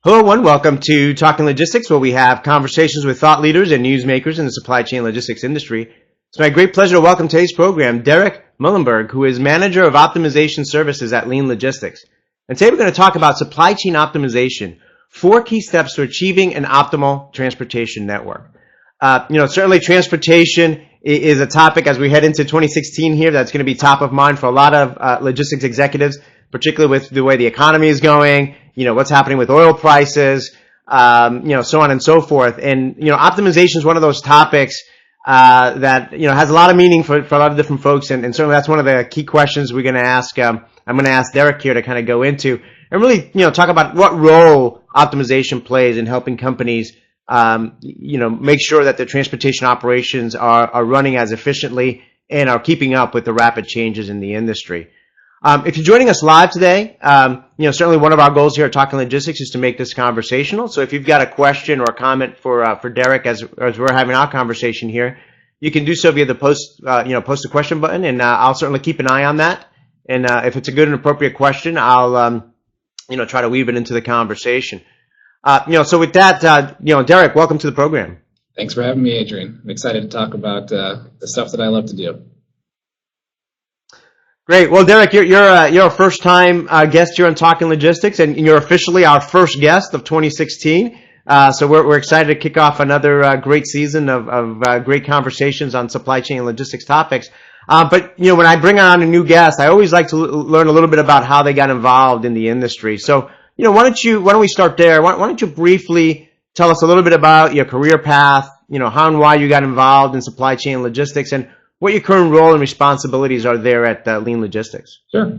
Hello and welcome to Talking Logistics, where we have conversations with thought leaders and newsmakers in the supply chain logistics industry. It's my great pleasure to welcome today's program Derrick Muilenburg, who is Manager of Optimization Services at LeanLogistics. And today we're going to talk about supply chain optimization, 4 key steps to achieving an optimal transportation network. Certainly transportation is a topic as we head into 2016 here that's going to be top of mind for a lot of logistics executives, particularly with the way the economy is going, what's happening with oil prices, so on and so forth. And, optimization is one of those topics that, has a lot of meaning for a lot of different folks. And certainly that's one of the key questions we're going to ask. I'm going to ask Derrick here to kind of go into and really, talk about what role optimization plays in helping companies, make sure that their transportation operations are running as efficiently and are keeping up with the rapid changes in the industry. If you're joining us live today, certainly one of our goals here at Talking Logistics is to make this conversational. So if you've got a question or a comment for Derrick as we're having our conversation here, you can do so via the post a question button, and I'll certainly keep an eye on that. And if it's a good and appropriate question, I'll try to weave it into the conversation. So with that, Derrick, welcome to the program. Thanks for having me, Adrian. I'm excited to talk about the stuff that I love to do. Great. Well, Derrick, you're a first-time guest here on Talking Logistics, and you're officially our first guest of 2016. So we're excited to kick off another great season of great conversations on supply chain and logistics topics. But when I bring on a new guest, I always like to learn a little bit about how they got involved in the industry. So why don't we start there? Why don't you briefly tell us a little bit about your career path? How and why you got involved in supply chain and logistics, and what your current role and responsibilities are there at LeanLogistics. Sure.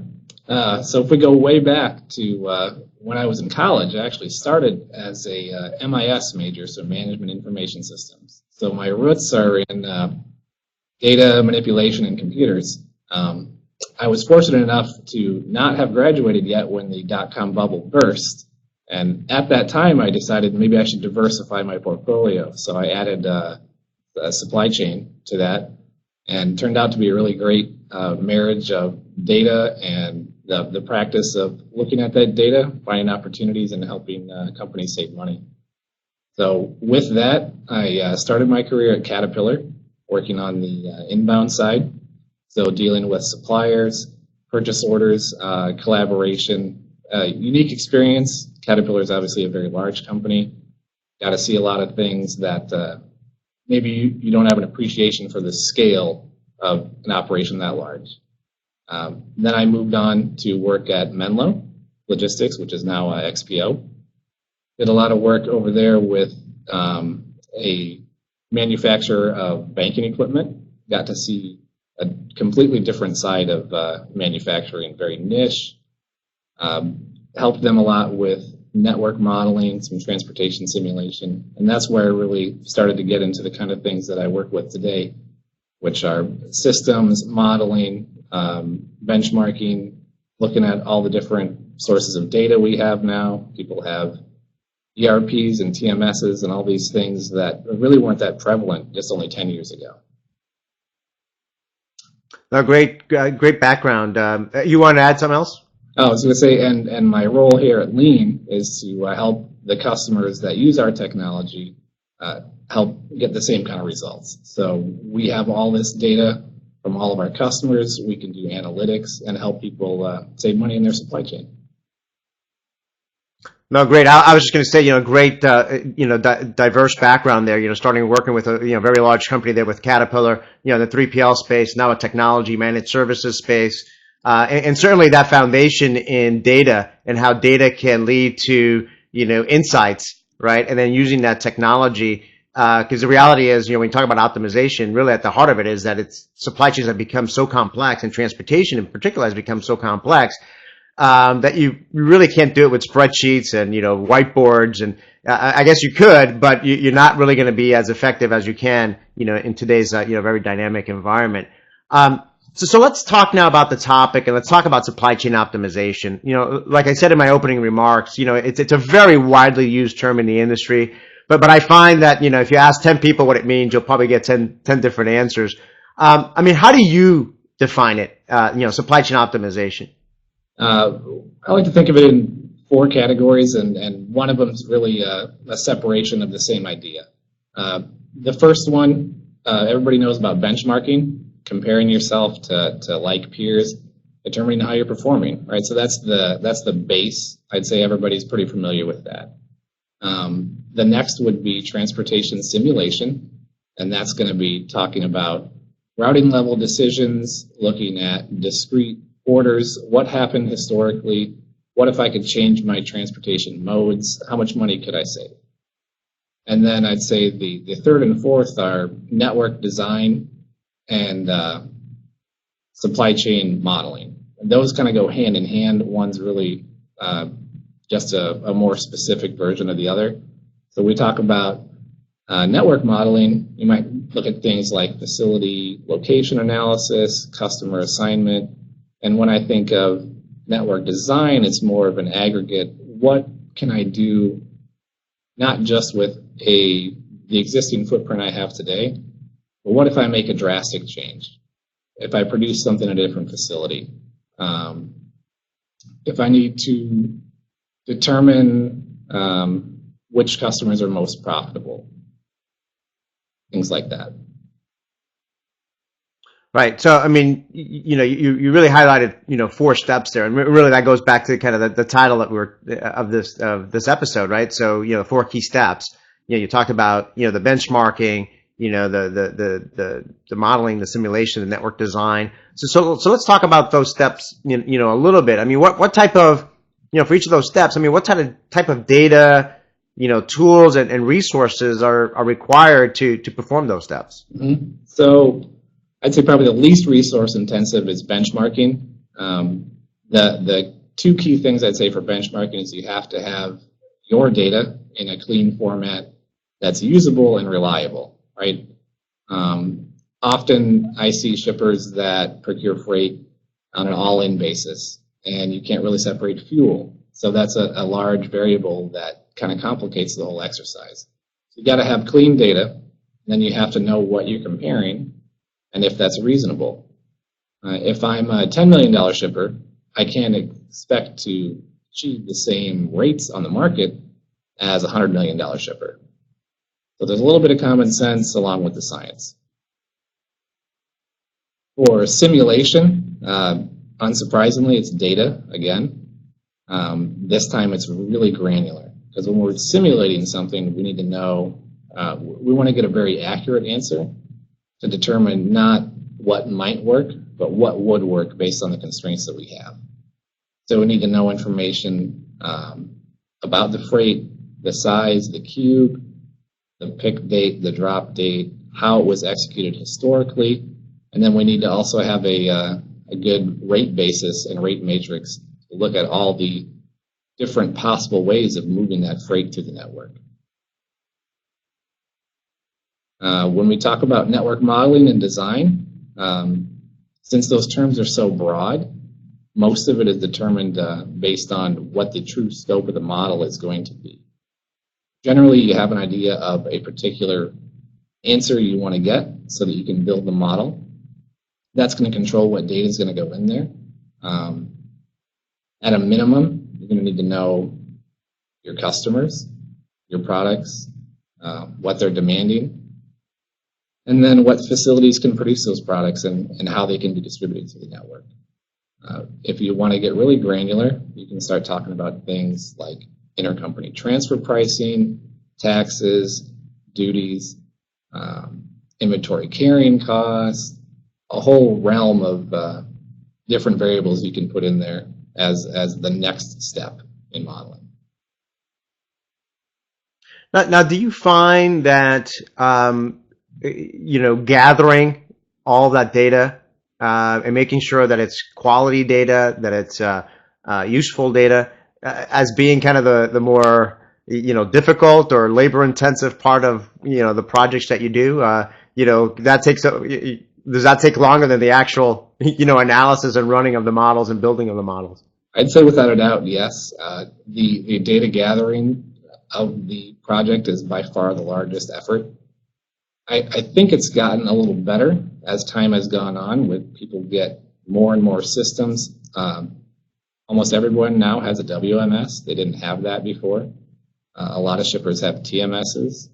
So if we go way back to when I was in college, I actually started as a MIS major, so Management Information Systems. So my roots are in data manipulation and computers. I was fortunate enough to not have graduated yet when the dot-com bubble burst. And at that time, I decided maybe I should diversify my portfolio. So I added a supply chain to that. And turned out to be a really great marriage of data and the practice of looking at that data, finding opportunities, and helping companies save money. So with that, I started my career at Caterpillar, working on the inbound side, so dealing with suppliers, purchase orders, collaboration, unique experience. Caterpillar is obviously a very large company. Got to see a lot of things that maybe you don't have an appreciation for the scale of an operation that large. Then I moved on to work at Menlo Logistics, which is now XPO. Did a lot of work over there with a manufacturer of banking equipment. Got to see a completely different side of manufacturing, very niche. Helped them a lot with network modeling, some transportation simulation, and that's where I really started to get into the kind of things that I work with today, which are systems, modeling, benchmarking, looking at all the different sources of data we have now. People have ERPs and TMSs and all these things that really weren't that prevalent just only 10 years ago. Oh, great background. You want to add something else? Oh, I was going to say, and my role here at Lean is to help the customers that use our technology help get the same kind of results. So we have all this data from all of our customers. We can do analytics and help people save money in their supply chain. No, great. I was just going to say, great, diverse background there. Starting working with a very large company there with Caterpillar, the 3PL space, now a technology managed services space. And certainly that foundation in data and how data can lead to, insights, right? And then using that technology, because the reality is, when you talk about optimization, really at the heart of it is that it's supply chains have become so complex, and transportation in particular has become so complex, that you really can't do it with spreadsheets and, whiteboards. And I guess you could, but you're not really going to be as effective as you can, in today's, very dynamic environment. So let's talk now about the topic, and let's talk about supply chain optimization. Like I said in my opening remarks, it's a very widely used term in the industry, but I find that, if you ask 10 people what it means, you'll probably get 10 different answers. How do you define it, supply chain optimization? I like to think of it in four categories, and one of them is really a separation of the same idea. The first one, everybody knows about benchmarking, comparing yourself to like peers, determining how you're performing, right? So that's the base. I'd say everybody's pretty familiar with that. The next would be transportation simulation, and that's going to be talking about routing level decisions, looking at discrete orders, what happened historically, what if I could change my transportation modes, how much money could I save? And then I'd say the third and fourth are network design and supply chain modeling. And those kind of go hand in hand. One's really just a more specific version of the other. So we talk about network modeling. You might look at things like facility location analysis, customer assignment. And when I think of network design, it's more of an aggregate. What can I do not just with the existing footprint I have today, but what if I make a drastic change? If I produce something in a different facility? If I need to determine which customers are most profitable, things like that. Right. So, I mean, you really highlighted, 4 steps there, and really that goes back to kind of the title that of this episode, right? So, 4 key steps. You talked about, the benchmarking, the modeling, the simulation, the network design. So let's talk about those steps, a little bit. I mean, what type of, for each of those steps, I mean, what type of data, tools and resources are required to perform those steps? Mm-hmm. So I'd say probably the least resource intensive is benchmarking. The 2 key things I'd say for benchmarking is you have to have your data in a clean format that's usable and reliable, right? Often I see shippers that procure freight on an all-in basis, and you can't really separate fuel. So that's a large variable that kind of complicates the whole exercise. So you got to have clean data, and then you have to know what you're comparing and if that's reasonable. If I'm a $10 million shipper, I can't expect to achieve the same rates on the market as a $100 million shipper. So there's a little bit of common sense along with the science. For simulation, unsurprisingly, it's data again. This time it's really granular, because when we're simulating something, we need to know, we want to get a very accurate answer to determine not what might work, but what would work based on the constraints that we have. So we need to know information about the freight, the size, the cube, the pick date, the drop date, how it was executed historically, and then we need to also have a good rate basis and rate matrix to look at all the different possible ways of moving that freight through the network. When we talk about network modeling and design, since those terms are so broad, most of it is determined based on what the true scope of the model is going to be. Generally, you have an idea of a particular answer you want to get so that you can build the model. That's going to control what data is going to go in there. At a minimum, you're going to need to know your customers, your products, what they're demanding, and then what facilities can produce those products and how they can be distributed through the network. If you want to get really granular, you can start talking about things like intercompany transfer pricing, taxes, duties, inventory carrying costs, a whole realm of different variables you can put in there as the next step in modeling. Now, do you find that gathering all that data and making sure that it's quality data, that it's useful data, as being kind of the more difficult or labor-intensive part of the projects that you do? That takes does that take longer than the actual analysis and running of the models and building of the models? I'd say without a doubt, yes. The data gathering of the project is by far the largest effort. I think it's gotten a little better as time has gone on, with people get more and more systems. Almost everyone now has a WMS. They didn't have that before. A lot of shippers have TMSs.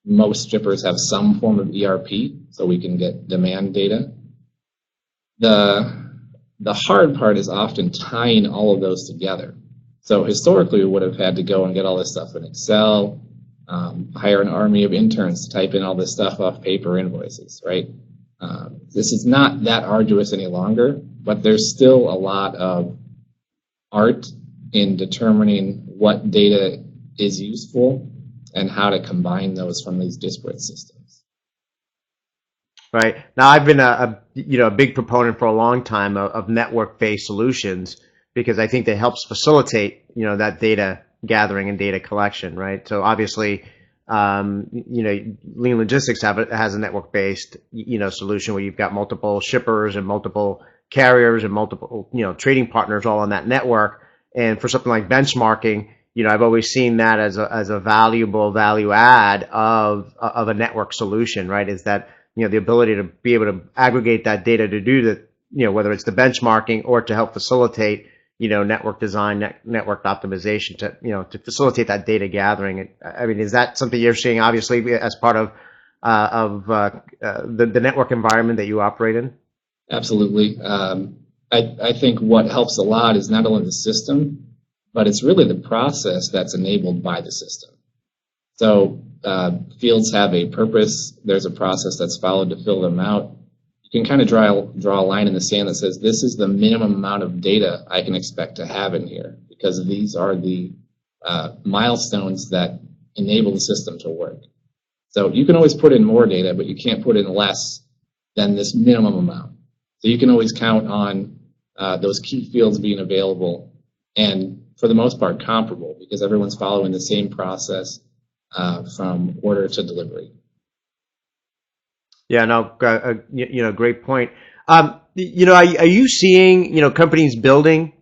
Most shippers have some form of ERP, so we can get demand data. The hard part is often tying all of those together. So historically, we would have had to go and get all this stuff in Excel, hire an army of interns to type in all this stuff off paper invoices, right? This is not that arduous any longer, but there's still a lot of art in determining what data is useful and how to combine those from these disparate systems. Right. Now, I've been a big proponent for a long time of network-based solutions because I think that helps facilitate, that data gathering and data collection, right? So obviously, LeanLogistics has a network-based, solution where you've got multiple shippers and multiple carriers and multiple, trading partners all on that network. And for something like benchmarking, I've always seen that as a valuable value add of a network solution, right? Is that, the ability to be able to aggregate that data to do the, whether it's the benchmarking or to help facilitate, network design, network optimization to facilitate that data gathering. I mean, is that something you're seeing obviously as part of the network environment that you operate in? Absolutely. I think what helps a lot is not only the system, but it's really the process that's enabled by the system. So fields have a purpose. There's a process that's followed to fill them out. You can kind of draw a line in the sand that says this is the minimum amount of data I can expect to have in here because these are the milestones that enable the system to work. So you can always put in more data, but you can't put in less than this minimum amount. So you can always count on those key fields being available and for the most part comparable because everyone's following the same process from order to delivery. Yeah, no, great point. Are you seeing, companies building,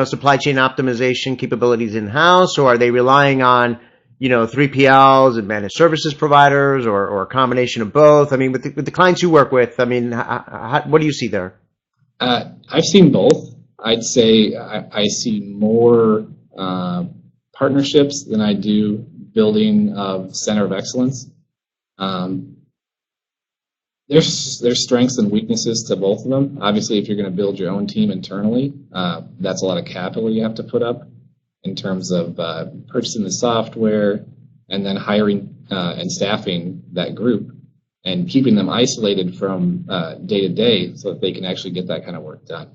supply chain optimization capabilities in-house, or are they relying on, 3PLs and managed services providers or a combination of both? I mean, with the clients you work with, I mean, what do you see there? I've seen both. I'd say I see more partnerships than I do building of center of excellence. There's strengths and weaknesses to both of them. Obviously, if you're going to build your own team internally, that's a lot of capital you have to put up in terms of purchasing the software and then hiring and staffing that group and keeping them isolated from day to day so that they can actually get that kind of work done.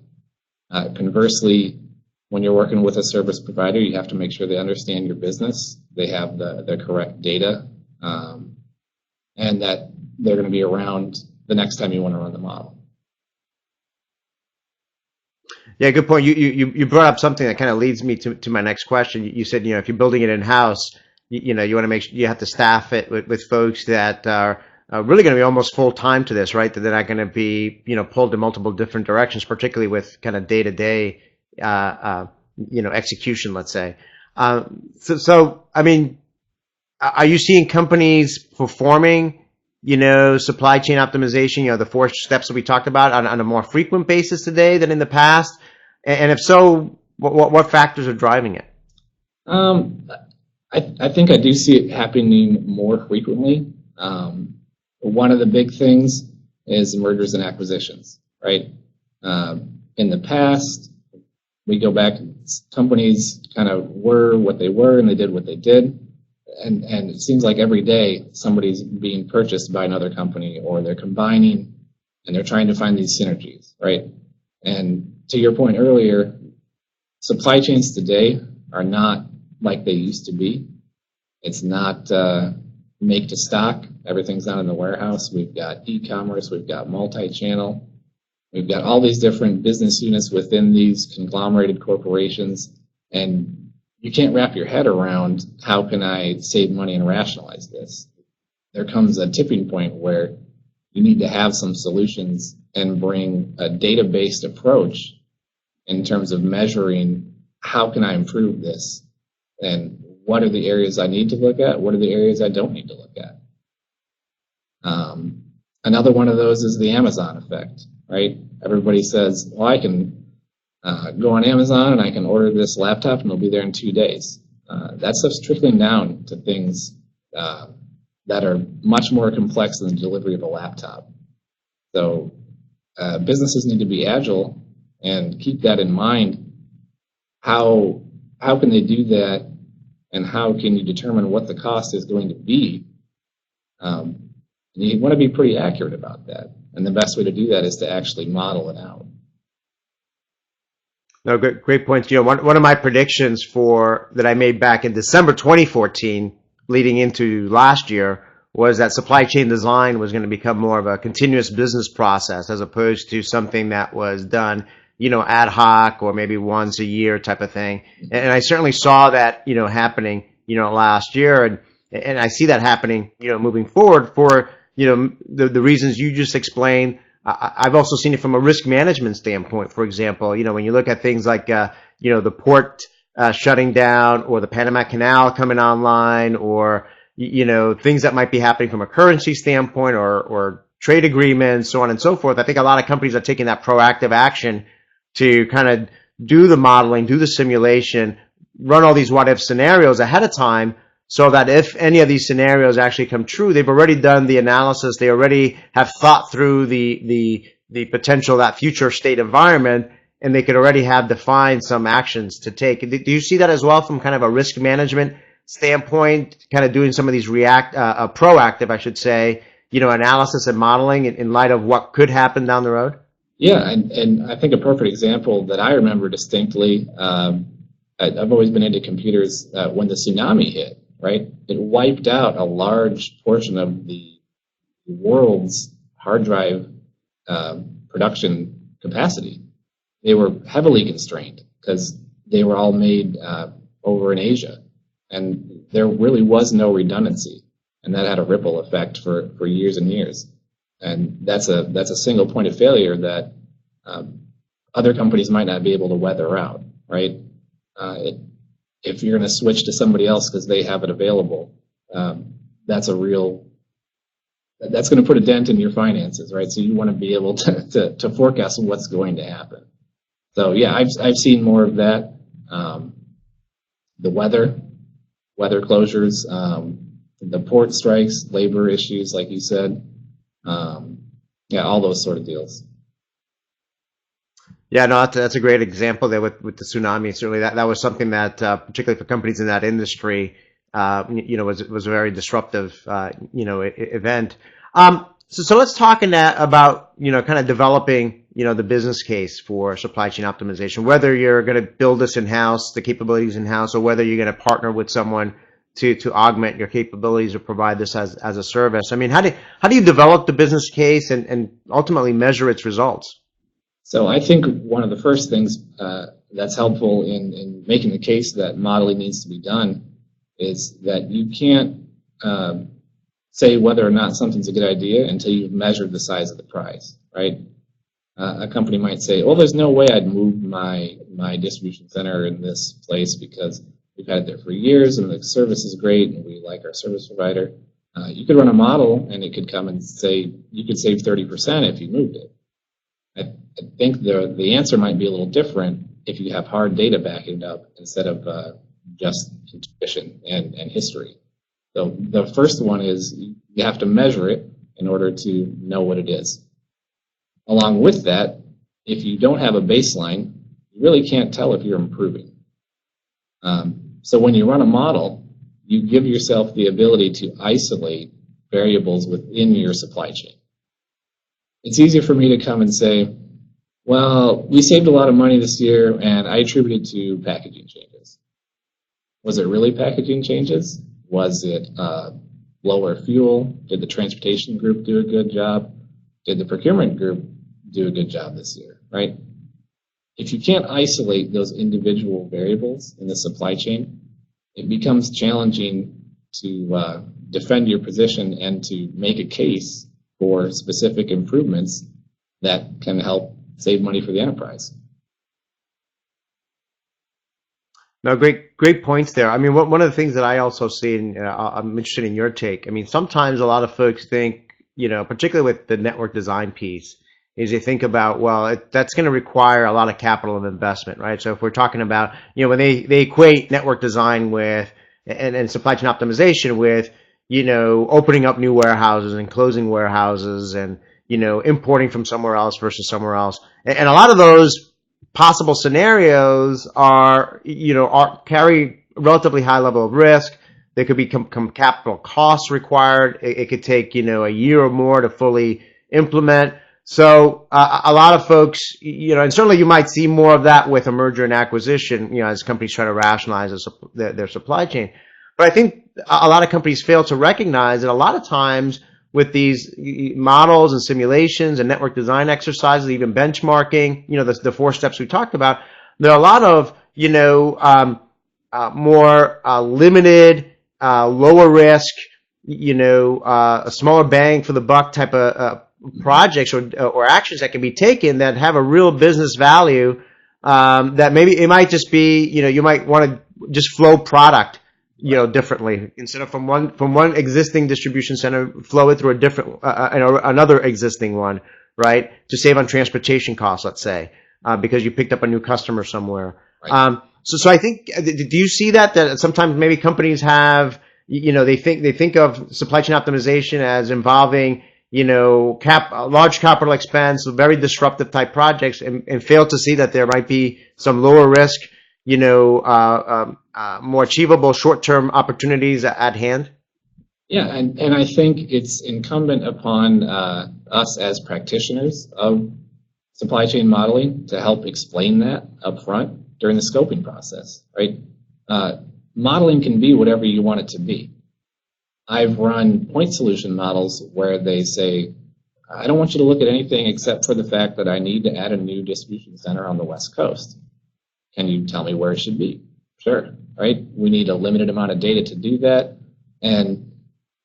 Conversely, when you're working with a service provider, you have to make sure they understand your business, they have the correct data, and that they're going to be around the next time you want to run the model. Yeah, good point. You brought up something that kind of leads me to my next question. You said, if you're building it in-house, you want to make sure you have to staff it with folks that are really going to be almost full time to this, right? That they're not going to be, pulled in multiple different directions, particularly with kind of day-to-day, execution, let's say. So, I mean, are you seeing companies performing, supply chain optimization, the 4 steps that we talked about on a more frequent basis today than in the past? And if so, what factors are driving it? I think I do see it happening more frequently. One of the big things is mergers and acquisitions, right? In the past, we go back, companies kind of were what they were and they did what they did. And it seems like every day somebody's being purchased by another company or they're combining and they're trying to find these synergies, right? And to your point earlier, supply chains today are not like they used to be. It's not make to stock. Everything's not in the warehouse. We've got e-commerce. We've got multi-channel. We've got all these different business units within these conglomerated corporations. And you can't wrap your head around how can I save money and rationalize this. There comes a tipping point where you need to have some solutions and bring a data-based approach in terms of measuring how can I improve this and what are the areas I need to look at, what are the areas I don't need to look at. Another one of those is the Amazon effect, right? Everybody says, well, I can go on Amazon and I can order this laptop and it'll be there in 2 days. That stuff's trickling down to things that are much more complex than the delivery of a laptop. So businesses need to be agile and keep that in mind. How can they do that, and how can you determine what the cost is going to be? You want to be pretty accurate about that, and the best way to do that is to actually model it out. No, great points. One of my predictions that I made back in December 2014, leading into last year, was that supply chain design was going to become more of a continuous business process as opposed to something that was done, ad hoc or maybe once a year type of thing. And I certainly saw that, happening, last year, and I see that happening, moving forward for, the reasons you just explained. I've also seen it from a risk management standpoint. For example, when you look at things like, the port shutting down, or the Panama Canal coming online, or, things that might be happening from a currency standpoint, or trade agreements, so on and so forth. I think a lot of companies are taking that proactive action to kind of do the modeling, do the simulation, run all these what-if scenarios ahead of time, so that if any of these scenarios actually come true, they've already done the analysis, they already have thought through the potential of that future state environment, and they could already have defined some actions to take. Do you see that as well from kind of a risk management standpoint, kind of doing some of these proactive, I should say, analysis and modeling in light of what could happen down the road? Yeah, and I think a perfect example that I remember distinctly, I've always been into computers, when the tsunami hit, right? It wiped out a large portion of the world's hard drive production capacity. They were heavily constrained because they were all made over in Asia, and there really was no redundancy, and that had a ripple effect for years and years. And that's a single point of failure that other companies might not be able to weather out, right? If you're going to switch to somebody else because they have it available, that's going to put a dent in your finances, right? So you want to be able to forecast what's going to happen. So yeah, I've seen more of that. The weather closures, the port strikes, labor issues, like you said. Yeah, all those sort of deals. Yeah, no, that's a great example there with the tsunami. Certainly, that was something that, particularly for companies in that industry, was a very disruptive, event. So let's talk about, kind of developing, the business case for supply chain optimization. Whether you're going to build this in-house, the capabilities in-house, or whether you're going to partner with someone to augment your capabilities or provide this as a service. I mean, how do you develop the business case and ultimately measure its results? So I think one of the first things that's helpful in making the case that modeling needs to be done is that you can't say whether or not something's a good idea until you've measured the size of the prize, right? A company might say, well, there's no way I'd move my distribution center in this place because we've had it there for years and the service is great and we like our service provider. You could run a model and it could come and say you could save 30% if you moved it. I think the answer might be a little different if you have hard data backing it up instead of just intuition and history. So the first one is you have to measure it in order to know what it is. Along with that, if you don't have a baseline, you really can't tell if you're improving. So when you run a model, you give yourself the ability to isolate variables within your supply chain. It's easier for me to come and say, well, we saved a lot of money this year, and I attribute it to packaging changes. Was it really packaging changes? Was it lower fuel? Did the transportation group do a good job? Did the procurement group do a good job this year, right? If you can't isolate those individual variables in the supply chain, it becomes challenging to defend your position and to make a case for specific improvements that can help save money for the enterprise. No, great points there. I mean, one of the things that I also see, and I'm interested in your take. I mean, sometimes a lot of folks think, particularly with the network design piece, is you think about, well, that's going to require a lot of capital and investment, right? So if we're talking about, when they equate network design with and supply chain optimization with, opening up new warehouses and closing warehouses and, importing from somewhere else versus somewhere else. And a lot of those possible scenarios are carry a relatively high level of risk. There could be capital costs required. It could take, a year or more to fully implement. So a lot of folks, and certainly you might see more of that with a merger and acquisition, as companies try to rationalize their supply chain. But I think a lot of companies fail to recognize that a lot of times with these models and simulations and network design exercises, even benchmarking, the 4 steps we talked about, there are a lot of, more limited, lower risk, a smaller bang for the buck type of projects or actions that can be taken that have a real business value. That maybe it might just be, you might want to just flow product, differently instead of from one existing distribution center, flow it through a different, another existing one, right? To save on transportation costs, let's say, because you picked up a new customer somewhere. Right. So I think, do you see that sometimes maybe companies have, they think of supply chain optimization as involving, large capital expense, very disruptive type projects, and fail to see that there might be some lower risk, more achievable short-term opportunities at hand? Yeah, and I think it's incumbent upon us as practitioners of supply chain modeling to help explain that up front during the scoping process, right? Modeling can be whatever you want it to be. I've run point solution models where they say, I don't want you to look at anything except for the fact that I need to add a new distribution center on the West Coast. Can you tell me where it should be? Sure, right? We need a limited amount of data to do that. And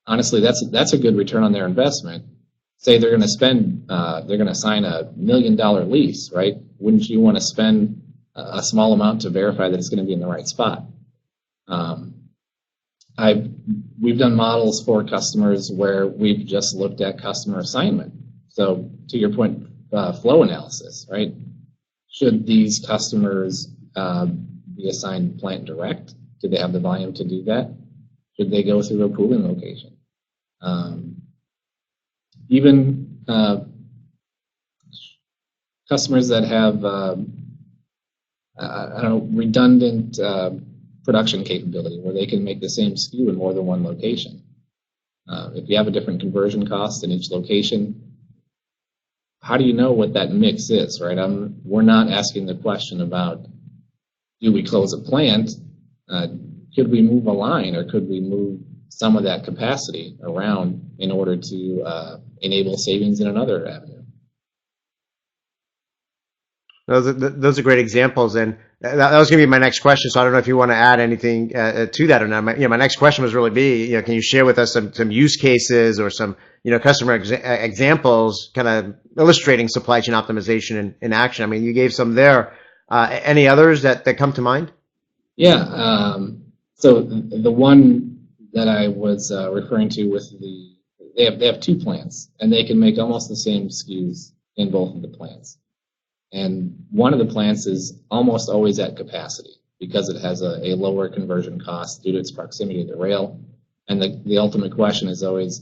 honestly, that's a good return on their investment. Say they're going to spend, they're going to sign $1 million lease, right? Wouldn't you want to spend a small amount to verify that it's going to be in the right spot? We've done models for customers where we've just looked at customer assignment. So to your point, flow analysis, right? Should these customers be assigned plant direct? Do they have the volume to do that? Should they go through a pooling location? Even customers that have redundant production capability where they can make the same SKU in more than one location. If you have a different conversion cost in each location, how do you know what that mix is, right? We're not asking the question about, do we close a plant? Could we move a line, or could we move some of that capacity around in order to enable savings in another avenue? Those are great examples, and that was going to be my next question. So I don't know if you want to add anything to that or not. My next question was really can you share with us some use cases or some customer examples, kind of illustrating supply chain optimization in action? I mean, you gave some there. Any others that come to mind? Yeah. So the one that I was referring to with they have 2 plants, and they can make almost the same SKUs in both of the plants. And one of the plants is almost always at capacity because it has a lower conversion cost due to its proximity to the rail. And the ultimate question is always,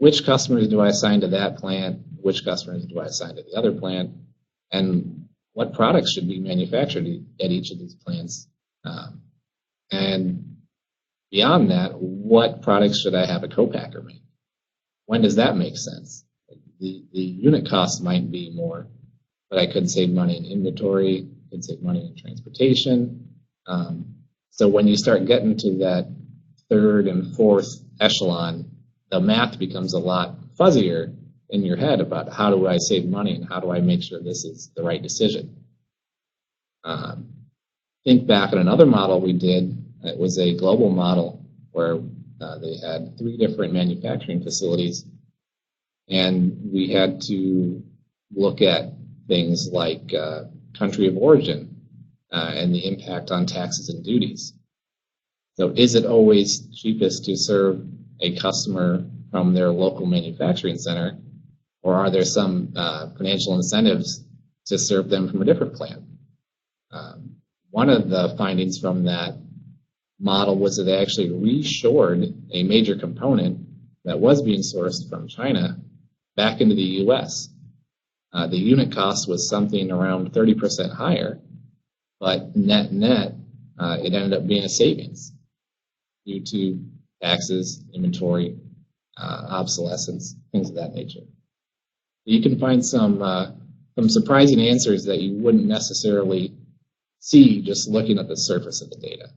which customers do I assign to that plant? Which customers do I assign to the other plant? And what products should be manufactured at each of these plants? And beyond that, what products should I have a co-packer make? When does that make sense? The unit cost might be more, but I could save money in inventory, could save money in transportation. So when you start getting to that 3rd and 4th echelon, the math becomes a lot fuzzier in your head about how do I save money and how do I make sure this is the right decision. Think back on another model we did. It was a global model where they had 3 different manufacturing facilities, and we had to look at things like country of origin and the impact on taxes and duties. So is it always cheapest to serve a customer from their local manufacturing center, or are there some financial incentives to serve them from a different plan? One of the findings from that model was that they actually reshored a major component that was being sourced from China back into the U.S. The unit cost was something around 30% higher, but net, it ended up being a savings due to taxes, inventory, obsolescence, things of that nature. You can find some surprising answers that you wouldn't necessarily see just looking at the surface of the data.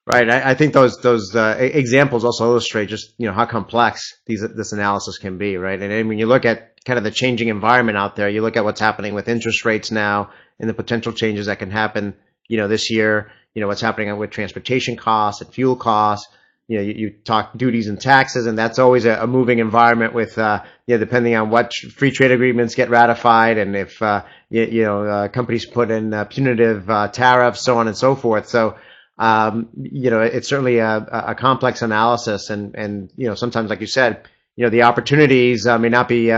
Right. I think those examples also illustrate just how complex this analysis can be, right? And when you look at kind of the changing environment out there, you look at what's happening with interest rates now and the potential changes that can happen, this year. What's happening with transportation costs and fuel costs. You talk duties and taxes, and that's always a moving environment with, depending on what free trade agreements get ratified and if, companies put in punitive tariffs, so on and so forth. So, it's certainly a complex analysis, and sometimes, like you said, the opportunities may not be,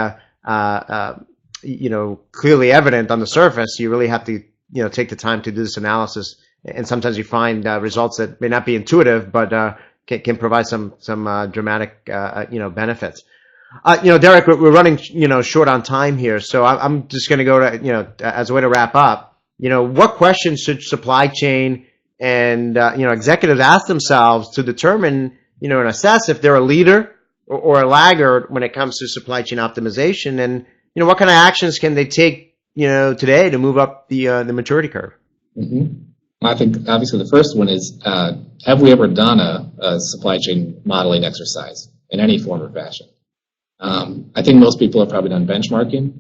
clearly evident on the surface. You really have to, take the time to do this analysis, and sometimes you find results that may not be intuitive, but can provide some dramatic benefits. Derrick, we're running short on time here, so I'm just going to go to as a way to wrap up. What questions should supply chain and executives ask themselves to determine and assess if they're a leader or a laggard when it comes to supply chain optimization, and what kind of actions can they take today to move up the maturity curve? Mm-hmm. I think obviously the first one is, have we ever done a supply chain modeling exercise in any form or fashion? I think most people have probably done benchmarking.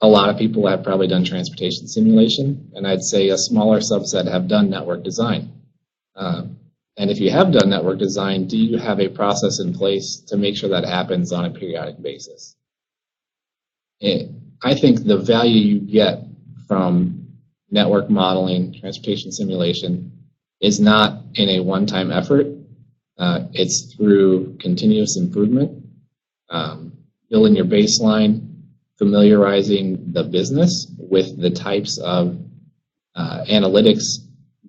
A lot of people have probably done transportation simulation, and I'd say a smaller subset have done network design. And if you have done network design, do you have a process in place to make sure that happens on a periodic basis? I think the value you get from network modeling, transportation simulation, is not in a one-time effort. It's through continuous improvement, building your baseline, familiarizing the business with the types of analytics,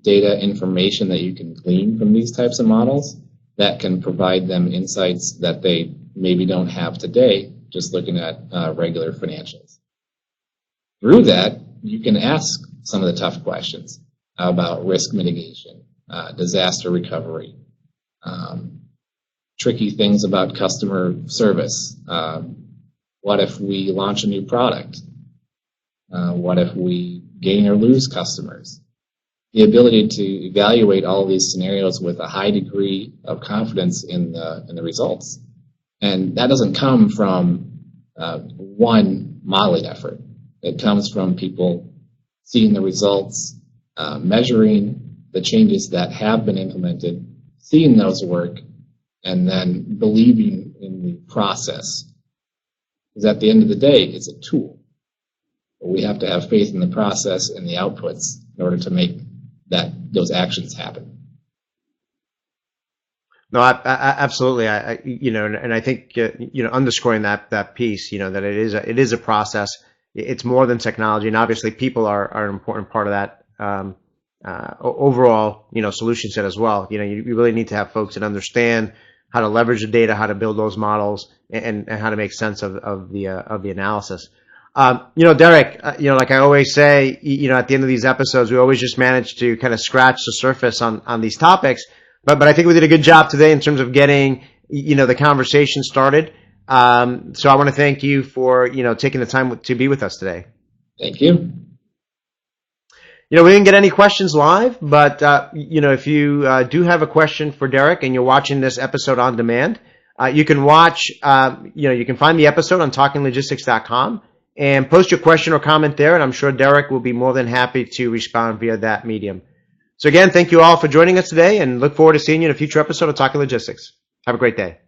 data, information that you can glean from these types of models that can provide them insights that they maybe don't have today, just looking at regular financials. Through that, you can ask some of the tough questions about risk mitigation, disaster recovery, tricky things about customer service. What if we launch a new product? What if we gain or lose customers? The ability to evaluate all of these scenarios with a high degree of confidence in the results. And that doesn't come from one modeling effort. It comes from people seeing the results, measuring the changes that have been implemented, seeing those work, and then believing in the process. Because at the end of the day, it's a tool. But we have to have faith in the process and the outputs in order to make those actions happen. No, absolutely. And I think underscoring that piece, that it is a process. It's more than technology, and obviously people are an important part of that overall solution set as well. You really need to have folks that understand how to leverage the data, how to build those models, and how to make sense of the analysis. Derrick, like I always say, at the end of these episodes, we always just manage to kind of scratch the surface on these topics. But I think we did a good job today in terms of getting, the conversation started. So I want to thank you for, taking the time to be with us today. Thank you. We didn't get any questions live, but, if you do have a question for Derrick and you're watching this episode on demand, you can watch, you can find the episode on talkinglogistics.com and post your question or comment there, and I'm sure Derrick will be more than happy to respond via that medium. So again, thank you all for joining us today, and look forward to seeing you in a future episode of Talking Logistics. Have a great day.